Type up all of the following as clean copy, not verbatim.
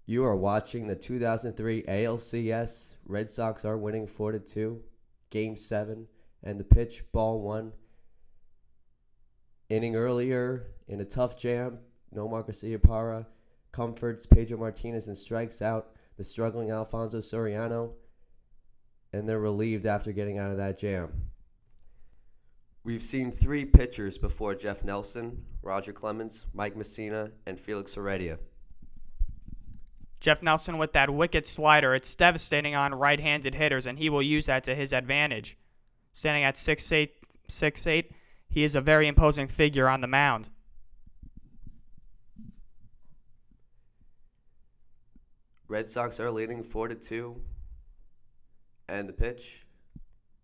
You are watching the 2003 ALCS. Red Sox are winning 4-2. Game 7. And the pitch, ball 1. Inning earlier, in a tough jam, Nomar Garcia-Parra comforts Pedro Martinez and strikes out the struggling Alfonso Soriano. And they're relieved after getting out of that jam. We've seen 3 pitchers before Jeff Nelson, Roger Clemens, Mike Messina, and Felix Heredia. Jeff Nelson with that wicked slider. It's devastating on right-handed hitters, and he will use that to his advantage. Standing at 6'8", he is a very imposing figure on the mound. Red Sox are leading 4-2. And the pitch,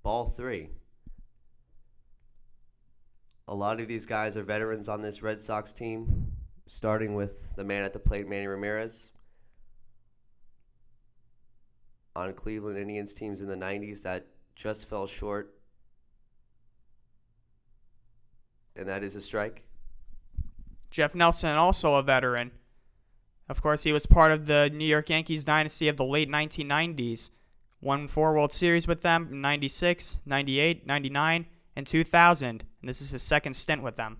ball 3. A lot of these guys are veterans on this Red Sox team, starting with the man at the plate, Manny Ramirez. On Cleveland Indians teams in the 90s that just fell short. And that is a strike. Jeff Nelson, also a veteran. Of course, he was part of the New York Yankees dynasty of the late 1990s. Won 4 World Series with them in 96, 98, 99, and 2000. And this is his second stint with them.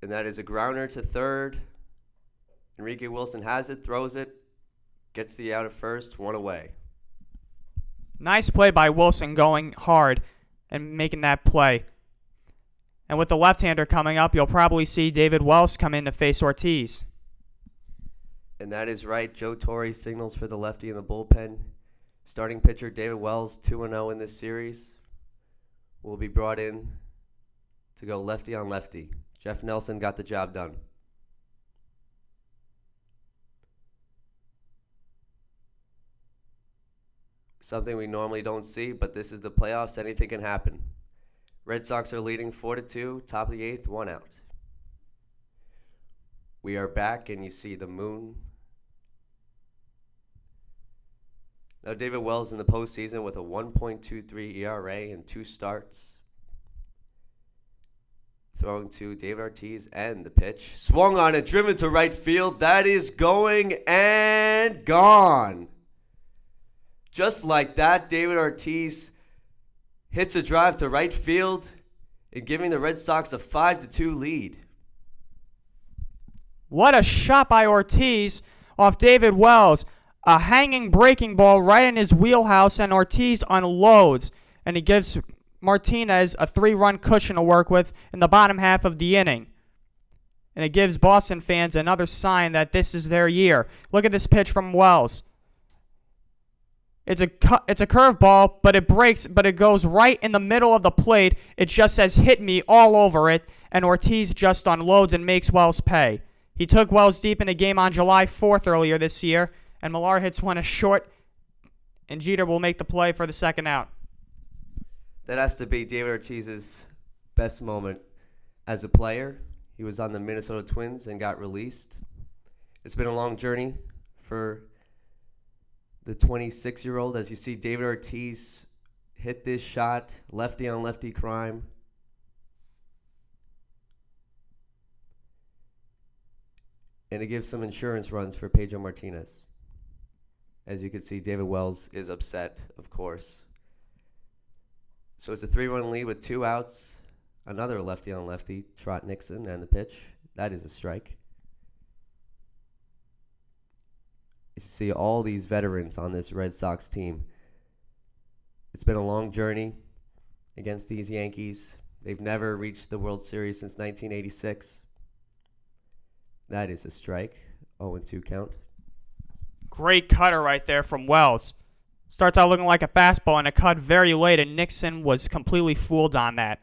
And that is a grounder to third. Enrique Wilson has it, throws it, gets the out at first, 1 away. Nice play by Wilson, going hard and making that play. And with the left-hander coming up, you'll probably see David Wells come in to face Ortiz. And that is right. Joe Torre signals for the lefty in the bullpen. Starting pitcher David Wells, 2-0 in this series, will be brought in to go lefty on lefty. Jeff Nelson got the job done. Something we normally don't see, but this is the playoffs. Anything can happen. Red Sox are leading 4-2, top of the 8th, 1 out. We are back, and you see the moon. Now, David Wells in the postseason with a 1.23 ERA and 2 starts. Throwing to David Ortiz and the pitch. Swung on and driven to right field. That is going and gone. Just like that, David Ortiz hits a drive to right field and giving the Red Sox a 5-2 lead. What a shot by Ortiz off David Wells. A hanging breaking ball right in his wheelhouse, and Ortiz unloads. And he gives Martinez a 3-run cushion to work with in the bottom half of the inning. And it gives Boston fans another sign that this is their year. Look at this pitch from Wells. It's a curveball, but it breaks, but it goes right in the middle of the plate. It just says hit me all over it, and Ortiz just unloads and makes Wells pay. He took Wells deep in a game on July 4th earlier this year, and Millar hits one a short, and Jeter will make the play for the second out. That has to be David Ortiz's best moment as a player. He was on the Minnesota Twins and got released. It's been a long journey for the 26-year-old, as you see David Ortiz hit this shot, lefty on lefty crime. And it gives some insurance runs for Pedro Martinez. As you can see, David Wells is upset, of course. So it's a 3-run lead with 2 outs. Another lefty on lefty, Trot Nixon, and the pitch. That is a strike. You see all these veterans on this Red Sox team. It's been a long journey against these Yankees. They've never reached the World Series since 1986. That is a strike. 0-2 count. Great cutter right there from Wells. Starts out looking like a fastball and a cut very late, and Nixon was completely fooled on that.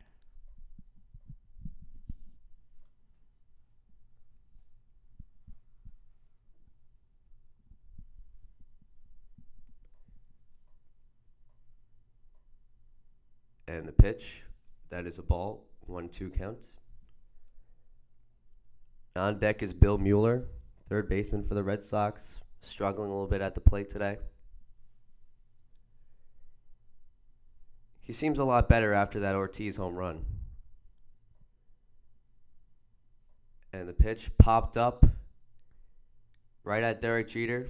And the pitch, that is a ball, 1-2 count. On deck is Bill Mueller, third baseman for the Red Sox, struggling a little bit at the plate today. He seems a lot better after that Ortiz home run. And the pitch popped up right at Derek Jeter.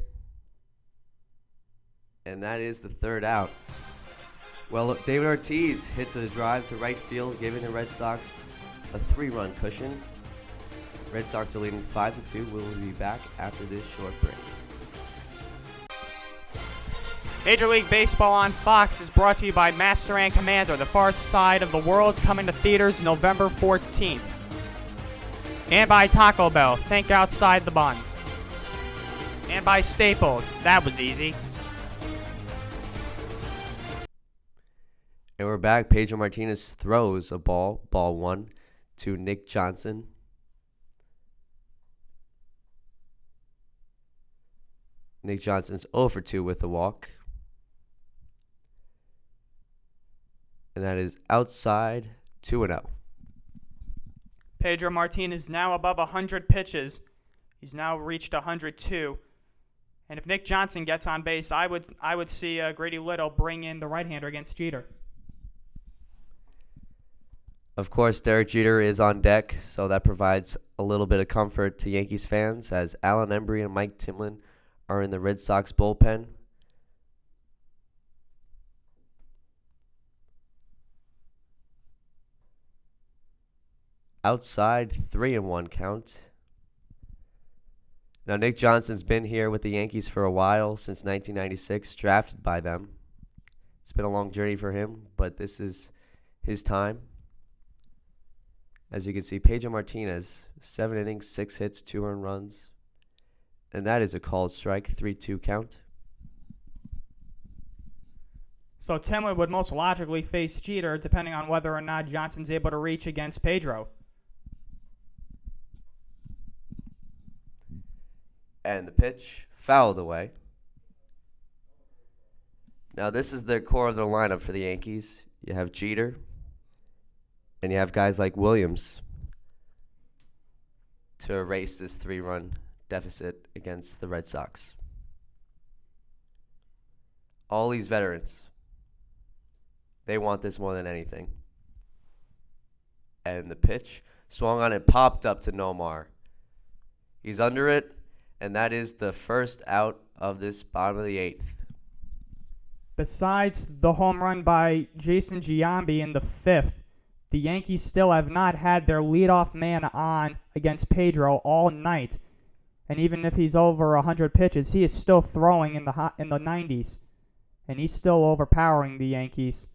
And that is the third out. Well, David Ortiz hits a drive to right field, giving the Red Sox a 3-run cushion. Red Sox are leading 5-2. We'll be back after this short break. Major League Baseball on Fox is brought to you by Master and Commander, The Far Side of the World, coming to theaters November 14th. And by Taco Bell, think outside the bun. And by Staples, that was easy. And we're back. Pedro Martinez throws a ball 1, to Nick Johnson. Nick Johnson's 0 for 2 with a walk. And that is outside, 2-0. Pedro Martinez now above 100 pitches. He's now reached 102. And if Nick Johnson gets on base, I would see Grady Little bring in the right-hander against Jeter. Of course, Derek Jeter is on deck, so that provides a little bit of comfort to Yankees fans as Alan Embry and Mike Timlin are in the Red Sox bullpen. Outside, 3-1 count. Now, Nick Johnson's been here with the Yankees for a while, since 1996, drafted by them. It's been a long journey for him, but this is his time. As you can see, Pedro Martinez, 7 innings, 6 hits, 2 earned runs. And that is a called strike, 3-2 count. So Timlin would most logically face Jeter, depending on whether or not Johnson's able to reach against Pedro. And the pitch, fouled away. Now this is the core of the lineup for the Yankees. You have Jeter, and you have guys like Williams to erase this 3-run deficit against the Red Sox. All these veterans, they want this more than anything. And the pitch swung on and popped up to Nomar. He's under it, and that is the first out of this bottom of the 8th. Besides the home run by Jason Giambi in the 5th, the Yankees still have not had their leadoff man on against Pedro all night. And even if he's over 100 pitches, he is still throwing in the 90s. And he's still overpowering the Yankees.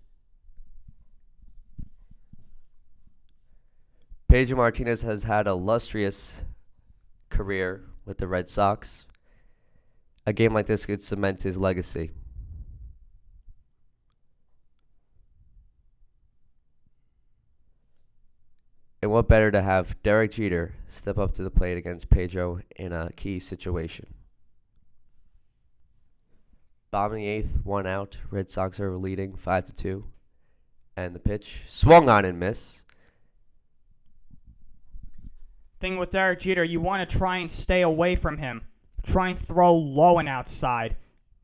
Pedro Martinez has had a lustrous career with the Red Sox. A game like this could cement his legacy. And what better to have Derek Jeter step up to the plate against Pedro in a key situation. Bottom of the 8th, 1 out. Red Sox are leading 5-2. And the pitch swung on and miss. Thing with Derek Jeter, you want to try and stay away from him. Try and throw low and outside.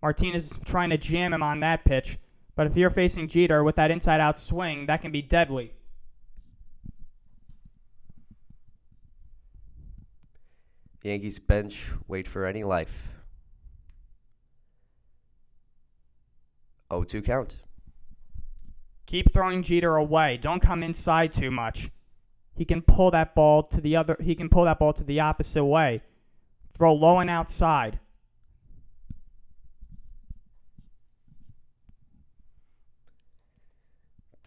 Martinez is trying to jam him on that pitch. But if you're facing Jeter with that inside-out swing, that can be deadly. The Yankees bench wait for any life. 0-2 count. Keep throwing Jeter away. Don't come inside too much. He can pull that ball to the other. He can pull that ball to the opposite way. Throw low and outside.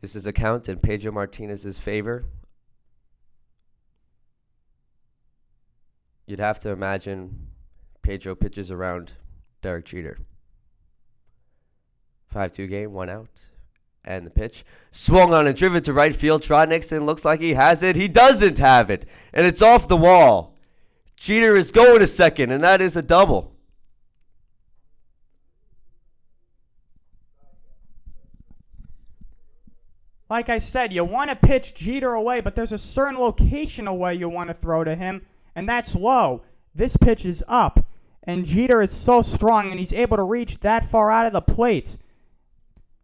This is a count in Pedro Martinez's favor. You'd have to imagine Pedro pitches around Derek Jeter. 5-2 game, 1 out. And the pitch swung on and driven to right field. Trot Nixon looks like he has it. He doesn't have it. And it's off the wall. Jeter is going to second, and that is a double. Like I said, you want to pitch Jeter away, but there's a certain location away you want to throw to him, and that's low. This pitch is up, and Jeter is so strong, and he's able to reach that far out of the plate.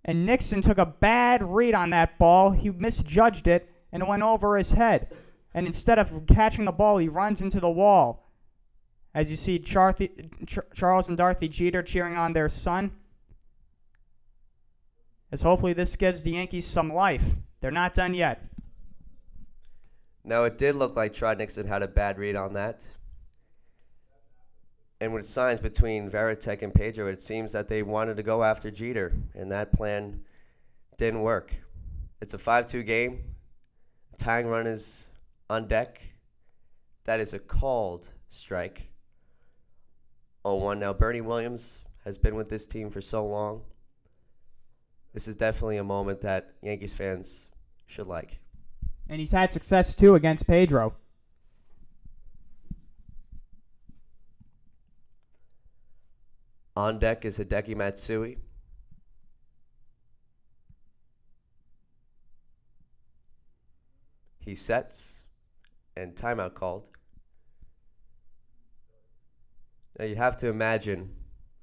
And Nixon took a bad read on that ball. He misjudged it, and it went over his head. And instead of catching the ball, he runs into the wall. As you see Charles and Dorothy Jeter cheering on their son. As hopefully this gives the Yankees some life. They're not done yet. Now, it did look like Trot Nixon had a bad read on that. And with signs between Varitek and Pedro, it seems that they wanted to go after Jeter, and that plan didn't work. It's a 5-2 game. Tying run is on deck. That is a called strike. 0-1. Now, Bernie Williams has been with this team for so long. This is definitely a moment that Yankees fans should like. And he's had success, too, against Pedro. On deck is Hideki Matsui. He sets, and timeout called. Now you have to imagine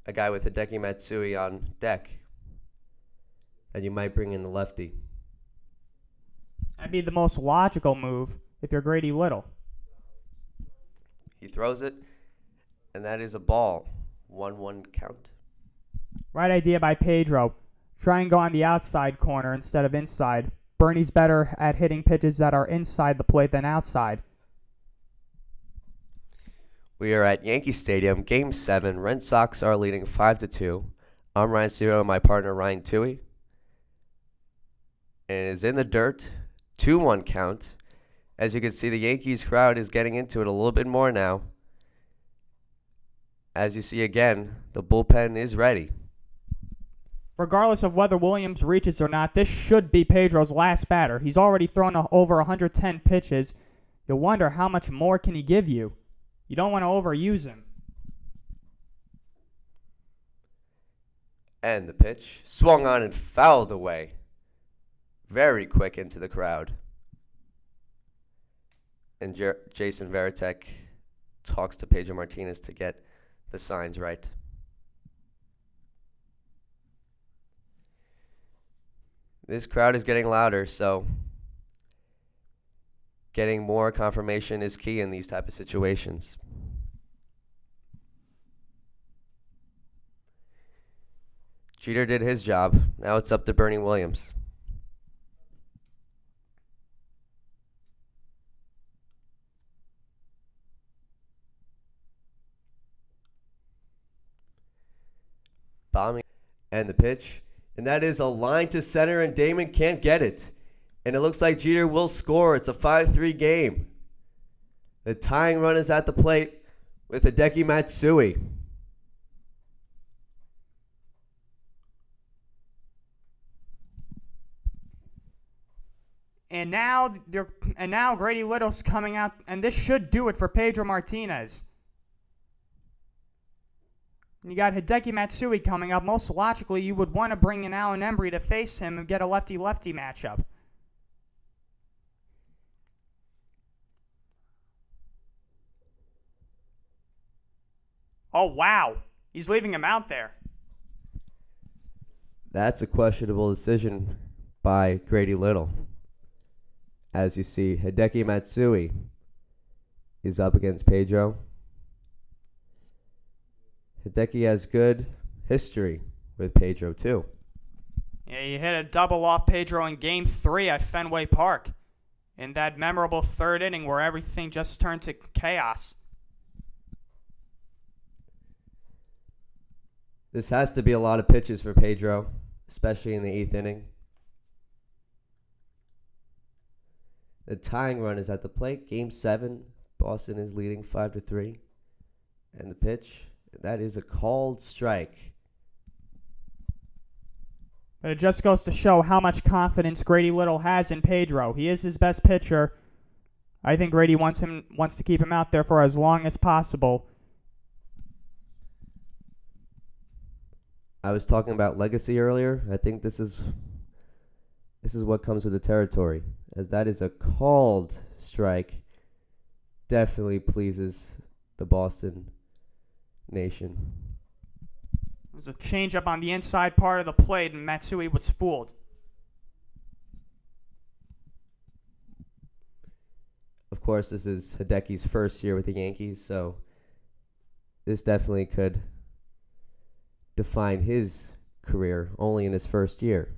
a guy with Hideki Matsui on deck, and you might bring in the lefty. That'd be the most logical move if you're Grady Little. He throws it, and that is a ball. 1-1 count. Right idea by Pedro. Try and go on the outside corner instead of inside. Bernie's better at hitting pitches that are inside the plate than outside. We are at Yankee Stadium, Game 7. Red Sox are leading 5-2. I'm Ryan Sanudo and my partner Ryan Touhey. And it is in the dirt. 2-1 count. As you can see, the Yankees crowd is getting into it a little bit more now. As you see again, the bullpen is ready. Regardless of whether Williams reaches or not, this should be Pedro's last batter. He's already thrown over 110 pitches. You'll wonder how much more can he give you. You don't want to overuse him. And the pitch swung on and fouled away. Very quick into the crowd. And Jason Varitek talks to Pedro Martinez to get the signs right. This crowd is getting louder, so getting more confirmation is key in these type of situations. Jeter did his job. Now it's up to Bernie Williams. Bombing and the pitch. And that is a line to center, and Damon can't get it. And it looks like Jeter will score. It's a 5-3 game. The tying run is at the plate with Hideki Matsui. And now Grady Little's coming out, and this should do it for Pedro Martinez. You got Hideki Matsui coming up. Most logically, you would want to bring in Alan Embry to face him and get a lefty-lefty matchup. Oh, wow. He's leaving him out there. That's a questionable decision by Grady Little. As you see, Hideki Matsui is up against Pedro. Hideki has good history with Pedro, too. Yeah, he hit a double off Pedro in Game 3 at Fenway Park in that memorable third inning where everything just turned to chaos. This has to be a lot of pitches for Pedro, especially in the 8th inning. The tying run is at the plate. Game 7, Boston is leading 5-3. And the pitch, that is a called strike. But it just goes to show how much confidence Grady Little has in Pedro. He is his best pitcher. I think Grady wants to keep him out there for as long as possible. I was talking about legacy earlier. I think this is what comes with the territory, as that is a called strike. Definitely pleases the Boston nation. It was a changeup on the inside part of the plate, and Matsui was fooled. Of course, this is Hideki's first year with the Yankees, so this definitely could define his career only in his first year.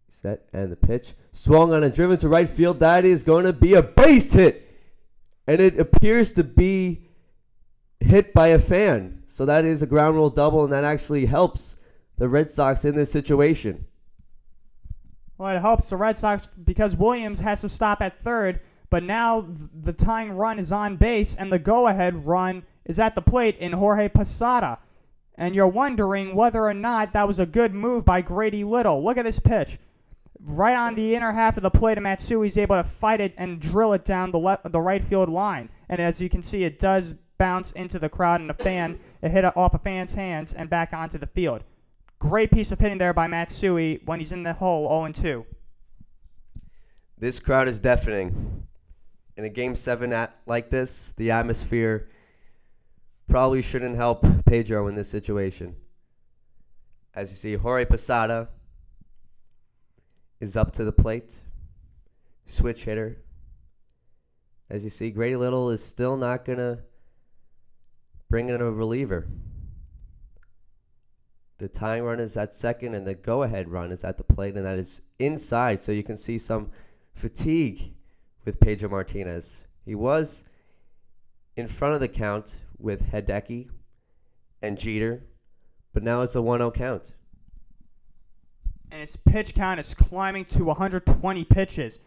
Set and the pitch. Swung on and driven to right field. That is going to be a base hit. And it appears to be hit by a fan. So that is a ground rule double, and that actually helps the Red Sox in this situation. Well, it helps the Red Sox because Williams has to stop at third, but now the tying run is on base, and the go-ahead run is at the plate in Jorge Posada. And you're wondering whether or not that was a good move by Grady Little. Look at this pitch. Right on the inner half of the plate, and Matsui's able to fight it and drill it down the right field line. And as you can see, it does bounce into the crowd, and it hit off a fan's hands and back onto the field. Great piece of hitting there by Matsui when he's in the hole 0-2. This crowd is deafening. In a Game 7 like this, the atmosphere probably shouldn't help Pedro in this situation. As you see, Jorge Posada is up to the plate. Switch hitter. As you see, Grady Little is still not going to bring in a reliever. The tying run is at second, and the go-ahead run is at the plate, and that is inside. So you can see some fatigue with Pedro Martinez. He was in front of the count with Hideki and Jeter, but now it's a 1-0 count. And his pitch count is climbing to 120 pitches.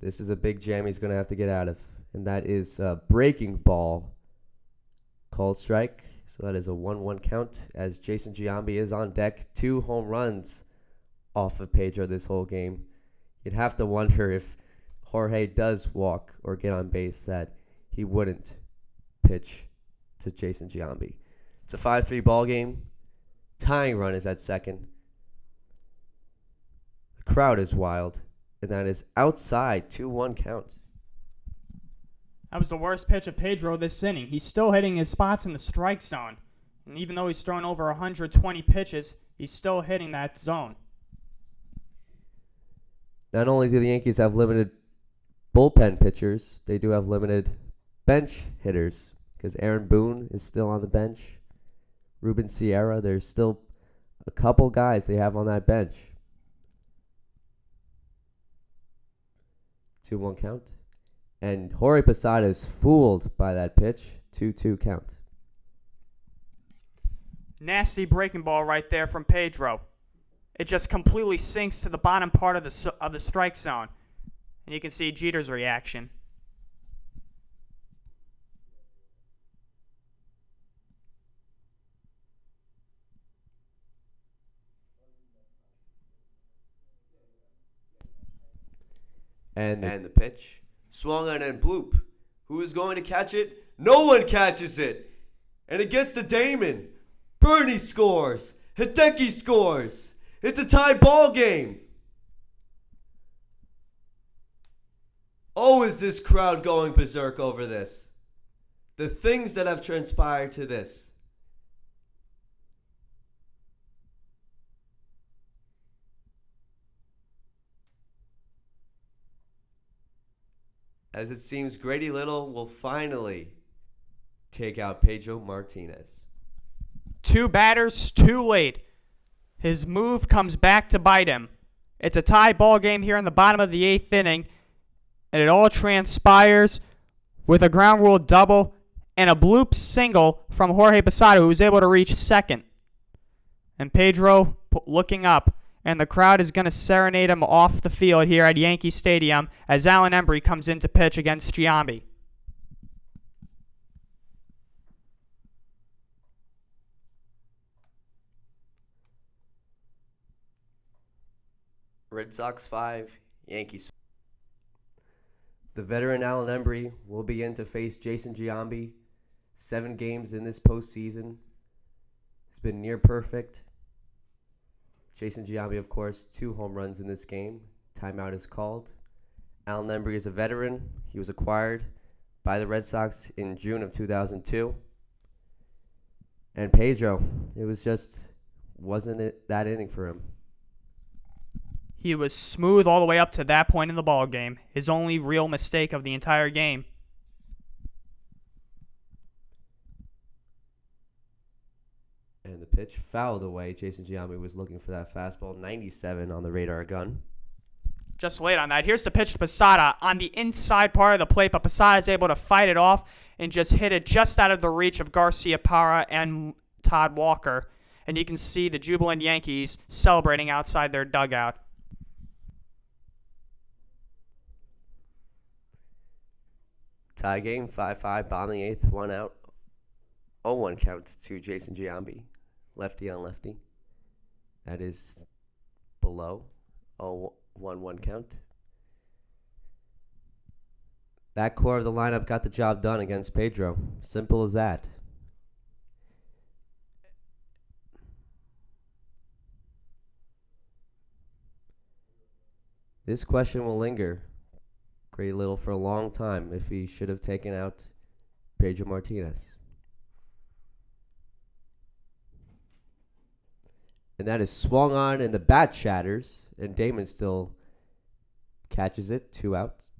This is a big jam he's going to have to get out of, and that is a breaking ball called strike. So that is a 1-1 count as Jason Giambi is on deck. 2 home runs off of Pedro this whole game. You'd have to wonder if Jorge does walk or get on base that he wouldn't pitch to Jason Giambi. It's a 5-3 ball game. Tying run is at second. The crowd is wild, and that is outside. 2-1 count. That was the worst pitch of Pedro this inning. He's still hitting his spots in the strike zone. And even though he's thrown over 120 pitches, he's still hitting that zone. Not only do the Yankees have limited bullpen pitchers, they do have limited bench hitters because Aaron Boone is still on the bench. Ruben Sierra, there's still a couple guys they have on that bench. 2-1 count. And Jorge Posada is fooled by that pitch. 2-2 count. Nasty breaking ball right there from Pedro. It just completely sinks to the bottom part of the strike zone. And you can see Jeter's reaction. And the pitch. Swung on and bloop. Who is going to catch it? No one catches it. And it gets to Damon. Bernie scores. Hideki scores. It's a tie ball game. Oh, is this crowd going berserk over this? The things that have transpired to this. As it seems, Grady Little will finally take out Pedro Martinez. 2 batters, too late. His move comes back to bite him. It's a tie ball game here in the bottom of the 8th inning, and it all transpires with a ground rule double and a bloop single from Jorge Posada, who was able to reach second. And Pedro looking up, and the crowd is going to serenade him off the field here at Yankee Stadium as Alan Embry comes in to pitch against Giambi. Red Sox 5, Yankees. The veteran Alan Embry will begin to face Jason Giambi. 7 games in this postseason. He's been near perfect. Jason Giambi, of course, 2 home runs in this game. Timeout is called. Alan Embry is a veteran. He was acquired by the Red Sox in June of 2002. And Pedro, it wasn't that inning for him. He was smooth all the way up to that point in the ball game. His only real mistake of the entire game. And the pitch fouled away. Jason Giambi was looking for that fastball. 97 on the radar gun. Just late on that. Here's the pitch to Posada on the inside part of the plate, but Posada is able to fight it off and just hit it just out of the reach of Garcia Parra and Todd Walker. And you can see the jubilant Yankees celebrating outside their dugout. Tie game, 5-5, bottom of the eighth, 1 out. 0-1 count to Jason Giambi. Lefty on lefty. That is below 0-1-1 count. That core of the lineup got the job done against Pedro. Simple as that. This question will linger Grady Little for a long time if he should have taken out Pedro Martinez. And that is swung on, and the bat shatters, and Damon still catches it. 2 outs.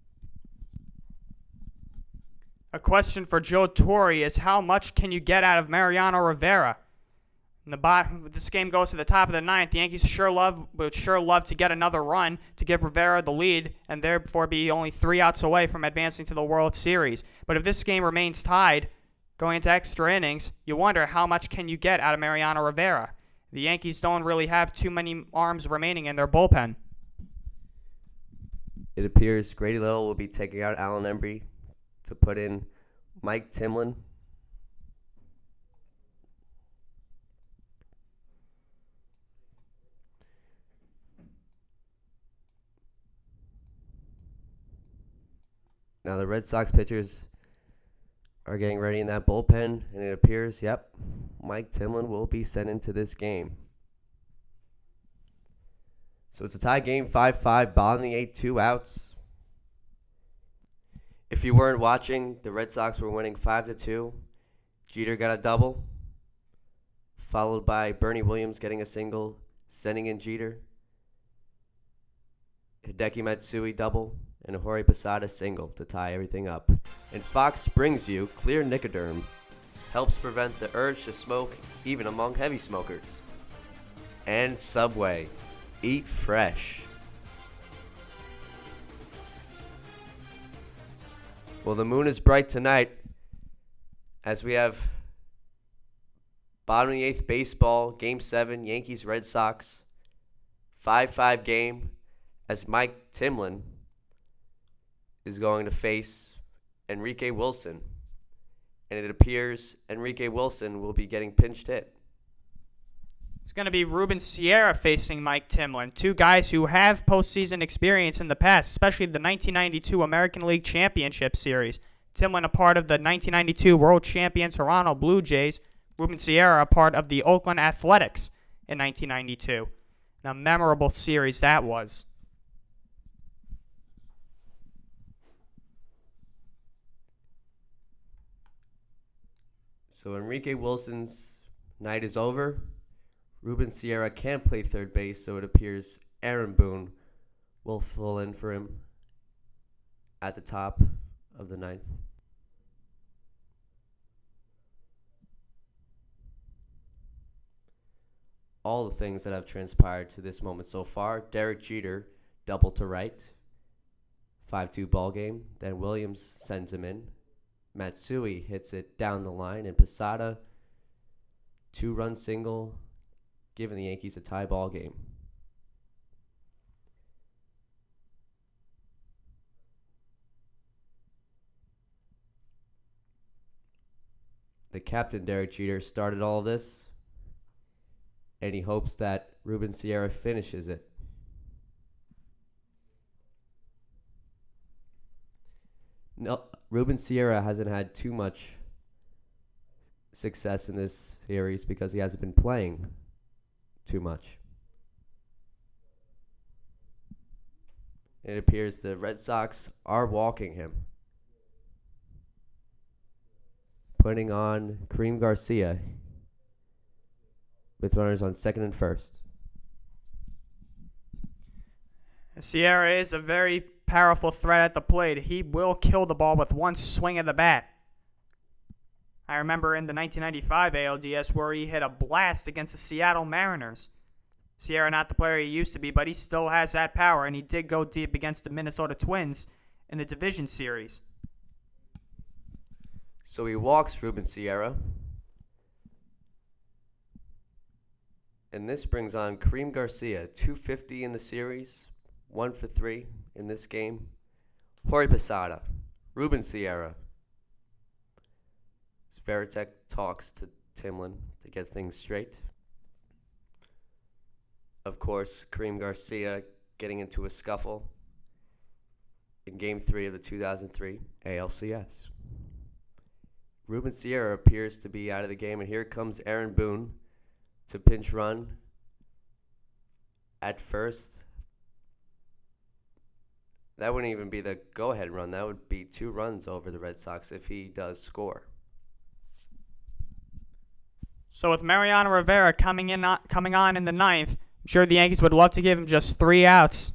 A question for Joe Torre is how much can you get out of Mariano Rivera? This game goes to the top of the ninth. The Yankees would sure love to get another run to give Rivera the lead and therefore be only 3 outs away from advancing to the World Series. But if this game remains tied, going into extra innings, you wonder how much can you get out of Mariano Rivera. The Yankees don't really have too many arms remaining in their bullpen. It appears Grady Little will be taking out Alan Embry to put in Mike Timlin. Now the Red Sox pitchers are getting ready in that bullpen, and it appears, Mike Timlin will be sent into this game. So it's a tie game, 5-5, bottom of the 8, 2 outs. If you weren't watching, the Red Sox were winning 5-2. Jeter got a double, followed by Bernie Williams getting a single, sending in Jeter. Hideki Matsui double, and a Jorge Posada single to tie everything up. And Fox brings you Clear Nicoderm. Helps prevent the urge to smoke even among heavy smokers. And Subway. Eat fresh. Well, the moon is bright tonight as we have bottom of the 8th baseball, Game 7, Yankees Red Sox, 5-5 game as Mike Timlin is going to face Enrique Wilson. And it appears Enrique Wilson will be getting pinched hit. It's going to be Ruben Sierra facing Mike Timlin, two guys who have postseason experience in the past, especially the 1992 American League Championship Series. Timlin a part of the 1992 World Champion Toronto Blue Jays. Ruben Sierra a part of the Oakland Athletics in 1992. And a memorable series that was. So Enrique Wilson's night is over. Ruben Sierra can't play third base, so it appears Aaron Boone will fill in for him at the top of the ninth. All the things that have transpired to this moment so far. Derek Jeter, double to right. 5-2 ball game. Then Williams sends him in. Matsui hits it down the line, and Posada, 2-run single, giving the Yankees a tie ball game. The captain, Derek Jeter, started all this, and he hopes that Ruben Sierra finishes it. No, Ruben Sierra hasn't had too much success in this series because he hasn't been playing too much. It appears the Red Sox are walking him, putting on Kareem Garcia with runners on second and first. Sierra is a very powerful threat at the plate. He will kill the ball with one swing of the bat. I remember in the 1995 ALDS where he hit a blast against the Seattle Mariners. Sierra not the player he used to be, but he still has that power, and he did go deep against the Minnesota Twins in the division series. So he walks Ruben Sierra. And this brings on Kareem Garcia, 250 in the series, 1 for 3 in this game. Jorge Posada, Ruben Sierra. Veritek talks to Timlin to get things straight. Of course, Kareem Garcia getting into a scuffle in Game 3 of the 2003 ALCS. Ruben Sierra appears to be out of the game, and here comes Aaron Boone to pinch run at first. That wouldn't even be the go-ahead run. That would be 2 runs over the Red Sox if he does score. So with Mariano Rivera coming on in the ninth, I'm sure the Yankees would love to give him just 3 outs.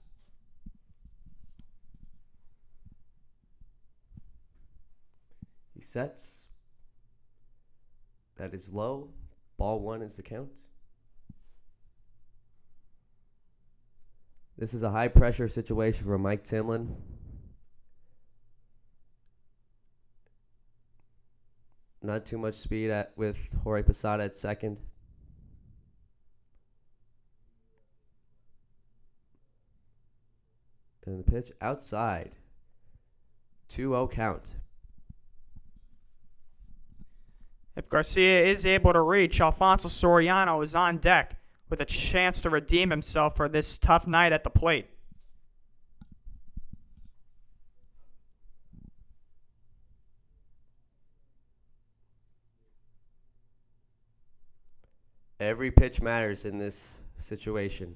He sets. That is low. Ball 1 is the count. This is a high-pressure situation for Mike Timlin. Not too much speed with Jorge Posada at second. And the pitch outside. 2-0 count. If Garcia is able to reach, Alfonso Soriano is on deck with a chance to redeem himself for this tough night at the plate. Every pitch matters in this situation.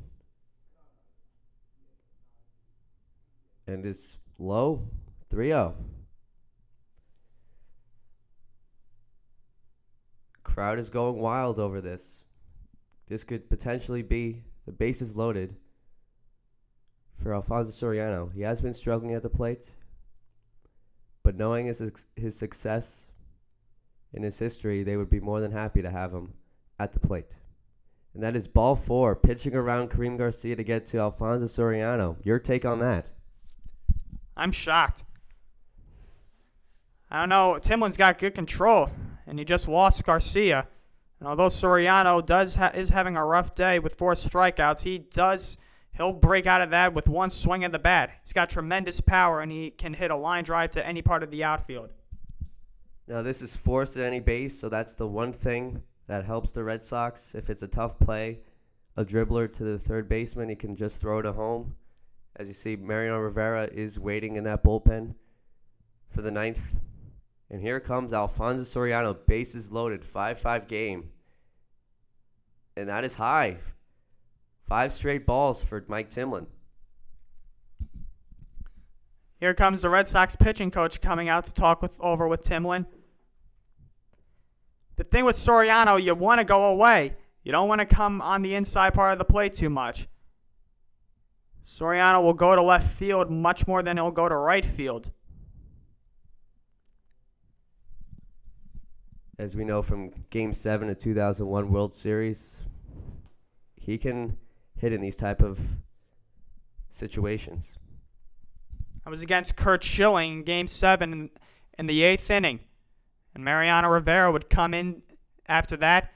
And it's low, 3-0. Crowd is going wild over this. This could potentially be the bases loaded for Alfonso Soriano. He has been struggling at the plate, but knowing his success in his history, they would be more than happy to have him at the plate. And that is ball 4, pitching around Kareem Garcia to get to Alfonso Soriano. Your take on that? I'm shocked. I don't know. Timlin's got good control, and he just lost Garcia. And although Soriano is having a rough day with 4 strikeouts, he'll break out of that with 1 swing of the bat. He's got tremendous power, and he can hit a line drive to any part of the outfield. Now, this is forced at any base, so that's the one thing that helps the Red Sox. If it's a tough play, a dribbler to the third baseman, he can just throw to home. As you see, Mariano Rivera is waiting in that bullpen for the 9th. And here comes Alfonso Soriano, bases loaded, 5-5 game. And that is high. 5 straight balls for Mike Timlin. Here comes the Red Sox pitching coach coming out to talk over with Timlin. The thing with Soriano, you want to go away. You don't want to come on the inside part of the plate too much. Soriano will go to left field much more than he'll go to right field. As we know from Game 7 of 2001 World Series, he can hit in these type of situations. I was against Kurt Schilling in Game 7 in the 8th inning. And Mariano Rivera would come in after that.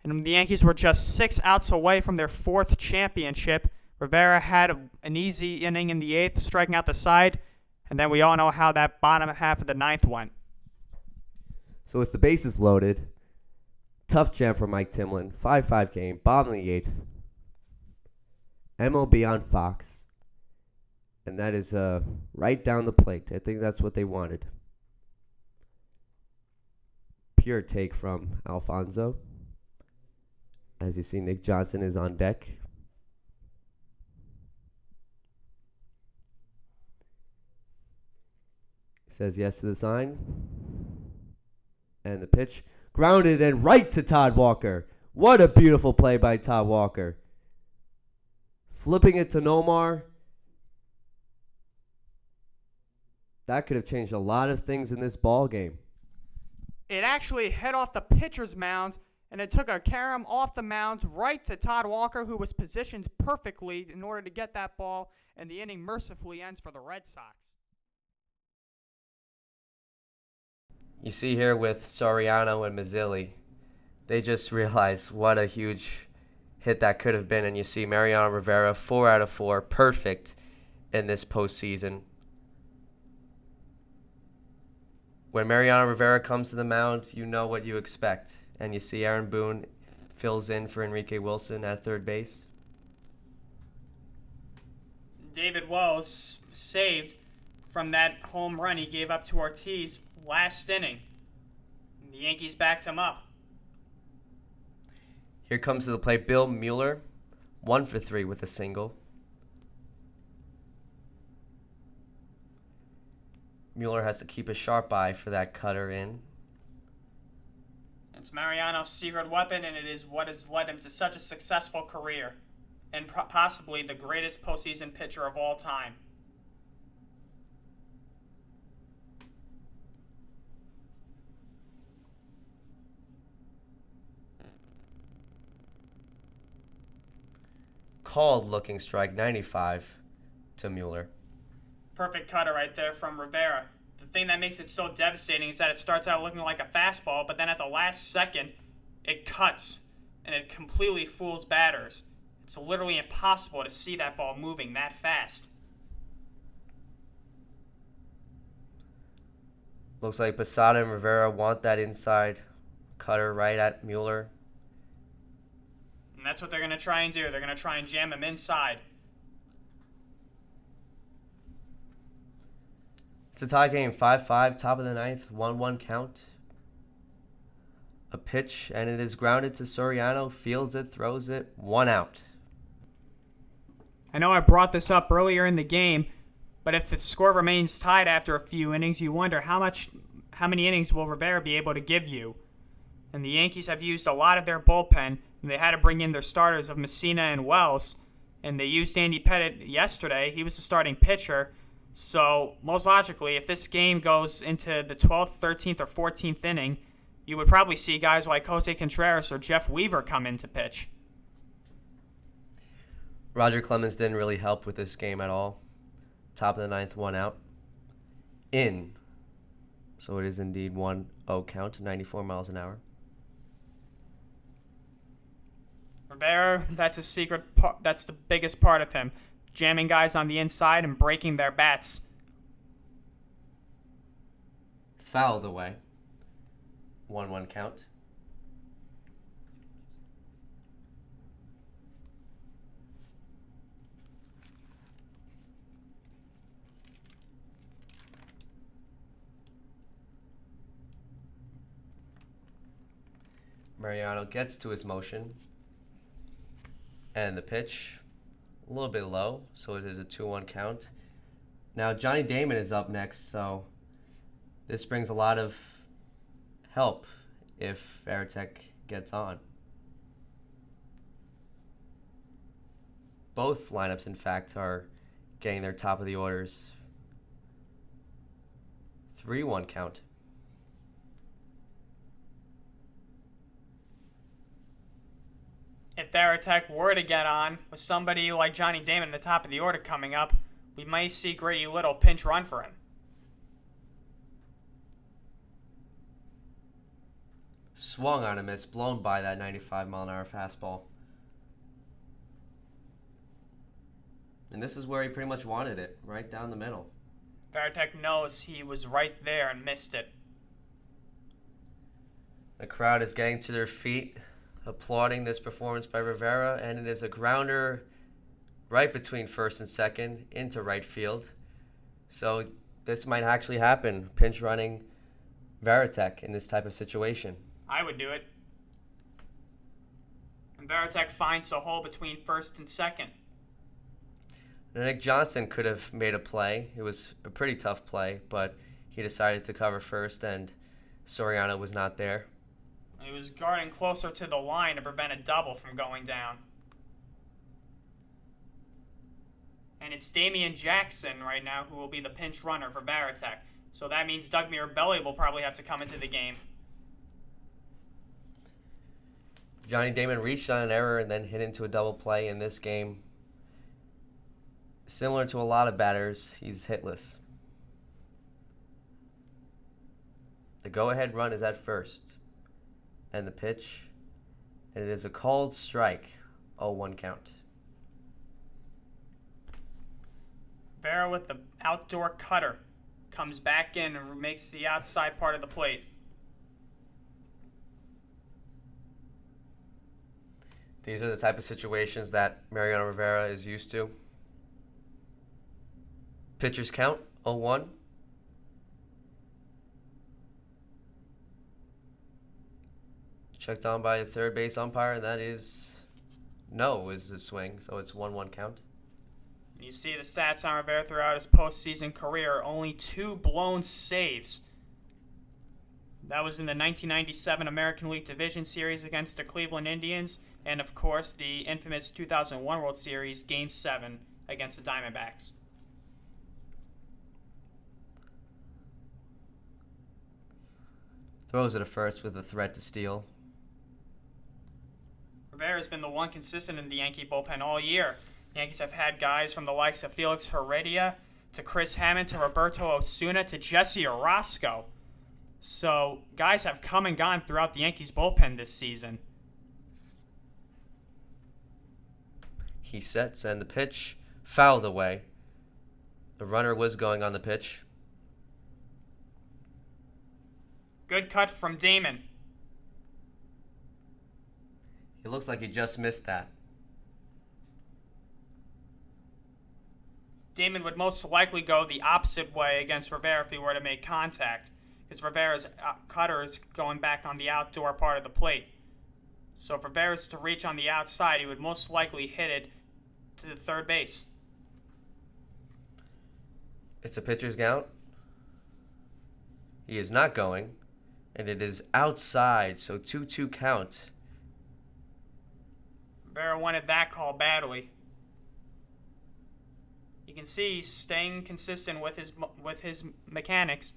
And the Yankees were just 6 outs away from their 4th championship. Rivera had an easy inning in the 8th, striking out the side. And then we all know how that bottom half of the 9th went. So it's the bases loaded. Tough jam for Mike Timlin. 5-5 game. Bottom of the 8th. MLB on Fox. And that is right down the plate. I think that's what they wanted. Pure take from Alfonso. As you see, Nick Johnson is on deck. He says yes to the sign. And the pitch grounded and right to Todd Walker. What a beautiful play by Todd Walker. Flipping it to Nomar. That could have changed a lot of things in this ball game. It actually hit off the pitcher's mound, and it took a carom off the mound right to Todd Walker, who was positioned perfectly in order to get that ball, and the inning mercifully ends for the Red Sox. You see here with Soriano and Mazzilli, they just realized what a huge hit that could have been, and you see Mariano Rivera 4 out of 4, perfect in this postseason. When Mariano Rivera comes to the mound, you know what you expect, and you see Aaron Boone fills in for Enrique Wilson at third base. David Wells saved from that home run he gave up to Ortiz last inning. The Yankees backed him up. Here comes to the plate Bill Mueller, 1 for 3 with a single. Mueller has to keep a sharp eye for that cutter in. It's Mariano's secret weapon, and it is what has led him to such a successful career, and possibly the greatest postseason pitcher of all time. Called looking strike 95 to Mueller. Perfect cutter right there from Rivera. The thing that makes it so devastating is that it starts out looking like a fastball, but then at the last second, it cuts, and it completely fools batters. It's literally impossible to see that ball moving that fast. Looks like Posada and Rivera want that inside cutter right at Mueller. And that's what they're going to try and do. They're going to try and jam him inside. It's a tie game, 5-5, top of the ninth, 1-1 count. A pitch, and it is grounded to Soriano, fields it, throws it, 1 out. I know I brought this up earlier in the game, but if the score remains tied after a few innings, you wonder how many innings will Rivera be able to give you. And the Yankees have used a lot of their bullpen, and they had to bring in their starters of Messina and Wells, and they used Andy Pettit yesterday. He was the starting pitcher. So, most logically, if this game goes into the 12th, 13th, or 14th inning, you would probably see guys like Jose Contreras or Jeff Weaver come in to pitch. Roger Clemens didn't really help with this game at all. Top of the ninth, 1 out. In. So it is indeed 1-0 count, 94 miles an hour. Rivera, that's his secret part. That's the biggest part of him. Jamming guys on the inside and breaking their bats. Fouled away. 1-1 count. Mariano gets to his motion. And the pitch, a little bit low, so it is a 2-1 count. Now, Johnny Damon is up next, so this brings a lot of help if Varitek gets on. Both lineups, in fact, are getting their top of the orders. 3-1 count. If Varitek were to get on with somebody like Johnny Damon at the top of the order coming up, we might see Grady Little pinch run for him. Swung on a miss, blown by that 95-mile-an-hour fastball. And this is where he pretty much wanted it, right down the middle. Varitek knows he was right there and missed it. The crowd is getting to their feet, applauding this performance by Rivera, and it is a grounder right between first and second into right field. So this might actually happen, pinch running Varitek in this type of situation. I would do it. And Varitek finds a hole between first and second. Nick Johnson could have made a play. It was a pretty tough play, but he decided to cover first, and Soriano was not there. He was guarding closer to the line to prevent a double from going down. And it's Damian Jackson right now who will be the pinch runner for Varitek. So that means Doug Mirabelli will probably have to come into the game. Johnny Damon reached on an error and then hit into a double play in this game. Similar to a lot of batters, he's hitless. The go-ahead run is at first. And the pitch, and it is a called strike, 0-1 count. Vera with the outdoor cutter comes back in and makes the outside part of the plate. These are the type of situations that Mariano Rivera is used to. Pitchers count, 0-1. Checked on by the third base umpire, and that is no is the swing, so it's 1-1 count. You see the stats on Rivera throughout his postseason career, only 2 blown saves. That was in the 1997 American League Division Series against the Cleveland Indians, and of course the infamous 2001 World Series Game 7 against the Diamondbacks. Throws it to first with a threat to steal. Rivera's been the one consistent in the Yankee bullpen all year. The Yankees have had guys from the likes of Felix Heredia to Chris Hammond to Roberto Osuna to Jesse Orosco. So guys have come and gone throughout the Yankees bullpen this season. He sets, and the pitch fouled away. The runner was going on the pitch. Good cut from Damon. It looks like he just missed that. Damon would most likely go the opposite way against Rivera if he were to make contact, because Rivera's cutter is going back on the outdoor part of the plate. So if Rivera's to reach on the outside, he would most likely hit it to the third base. It's a pitcher's count. He is not going, and it is outside, so 2-2 count. Rivera wanted that call badly. You can see he's staying consistent with his mechanics,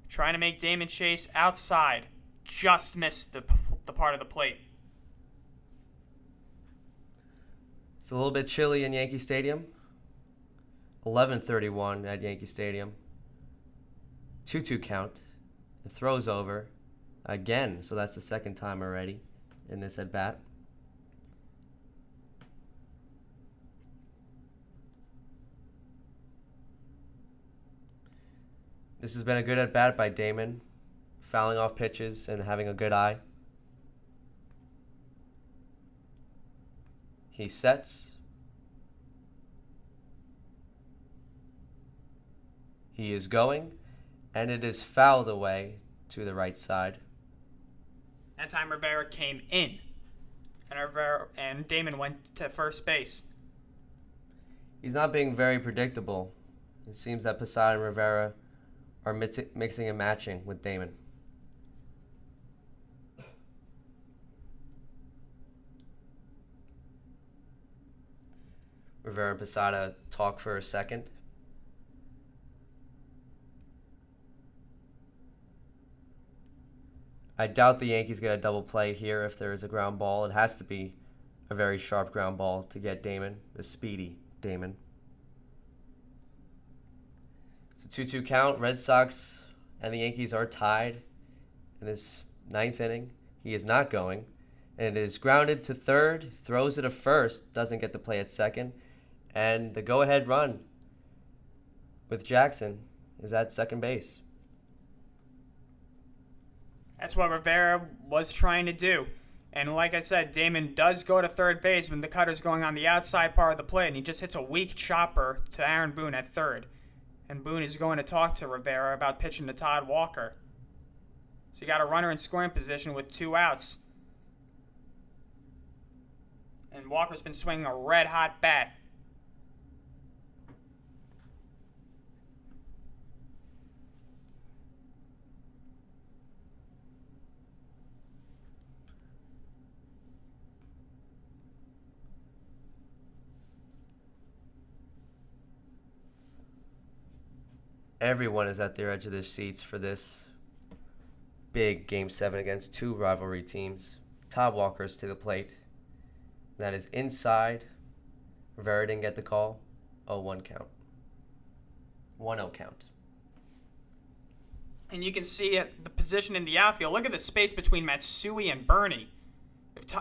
trying to make Damon chase outside. Just missed the part of the plate. It's a little bit chilly in Yankee Stadium. 11:31 at Yankee Stadium. 2-2 count. It throws over again, so that's the second time already in this at bat. This has been a good at bat by Damon, fouling off pitches and having a good eye. He sets. He is going, and it is fouled away to the right side. That time Rivera came in, and Damon went to first base. He's not being very predictable. It seems that Posada and Rivera are mixing and matching with Damon. Rivera and Posada talk for a second. I doubt the Yankees get a double play here if there is a ground ball. It has to be a very sharp ground ball to get Damon, the speedy Damon. It's a 2-2 count. Red Sox and the Yankees are tied in this ninth inning. He is not going. And it is grounded to third, throws it to first, doesn't get the play at second. And the go-ahead run with Jackson is at second base. That's what Rivera was trying to do. And like I said, Damon does go to third base when the cutter's going on the outside part of the plate, and he just hits a weak chopper to Aaron Boone at third. And Boone is going to talk to Rivera about pitching to Todd Walker. So you got a runner in scoring position with 2 outs. And Walker's been swinging a red-hot bat. Everyone is at their edge of their seats for this big Game 7 against two rivalry teams. Todd Walker's to the plate. That is inside. Rivera didn't get the call. 0-1 count. 1-0 count. And you can see the position in the outfield. Look at the space between Matsui and Bernie.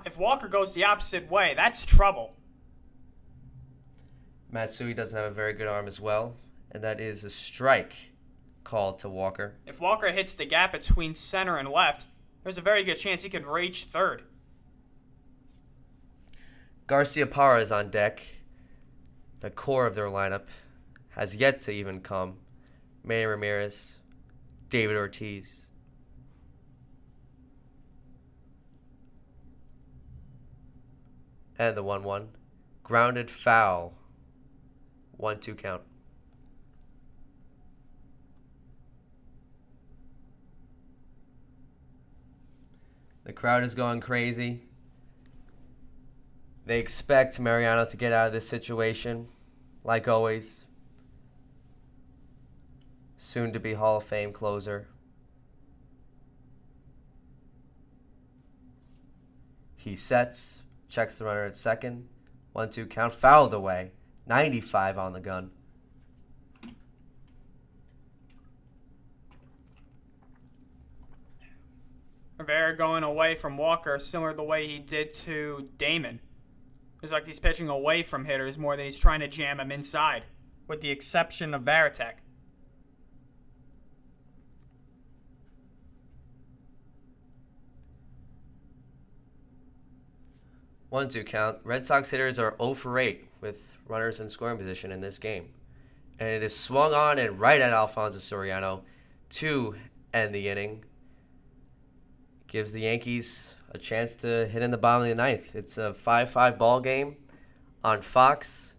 If Walker goes the opposite way, that's trouble. Matsui doesn't have a very good arm as well, and that is a strike called to Walker. If Walker hits the gap between center and left, there's a very good chance he could reach third. Garciaparra is on deck. The core of their lineup has yet to even come. Manny Ramirez, David Ortiz. And the 1-1. Grounded foul. 1-2 count. The crowd is going crazy. They expect Mariano to get out of this situation, like always. Soon to be Hall of Fame closer. He sets, checks the runner at second. 1-2 count, fouled away. 95 on the gun. Rivera going away from Walker, similar to the way he did to Damon. It's like he's pitching away from hitters more than he's trying to jam him inside, with the exception of Varitek. One, two count. Red Sox hitters are 0 for 8 with runners in scoring position in this game. And it is swung on and right at Alfonso Soriano to end the inning. Gives the Yankees a chance to hit in the bottom of the ninth. It's a 5-5 ball game on Fox.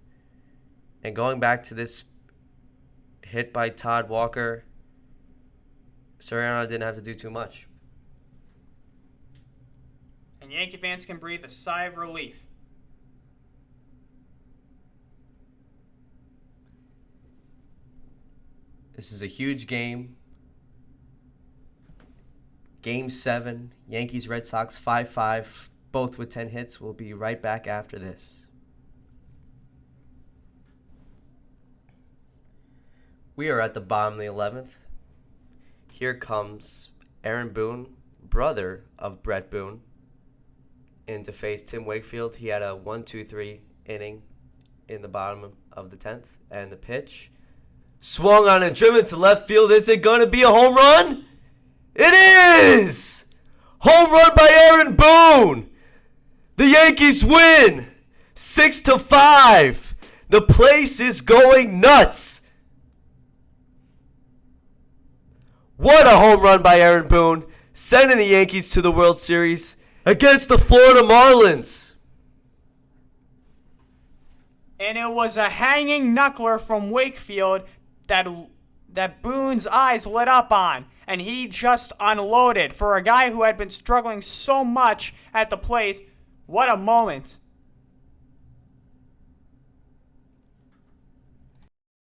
And going back to this hit by Todd Walker, Soriano didn't have to do too much. And Yankee fans can breathe a sigh of relief. This is a huge game. Game 7, Yankees, Red Sox 5-5, both with 10 hits. We'll be right back after this. We are at the bottom of the 11th. Here comes Aaron Boone, brother of Brett Boone, in to face Tim Wakefield. He had a 1-2-3 inning in the bottom of the 10th. And the pitch swung on and driven to left field. Is it going to be a home run? It is! Home run by Aaron Boone! The Yankees win! 6-5. The place is going nuts. What a home run by Aaron Boone, sending the Yankees to the World Series against the Florida Marlins. And it was a hanging knuckler from Wakefield that Boone's eyes lit up on. And he just unloaded. For a guy who had been struggling so much at the plate, what a moment.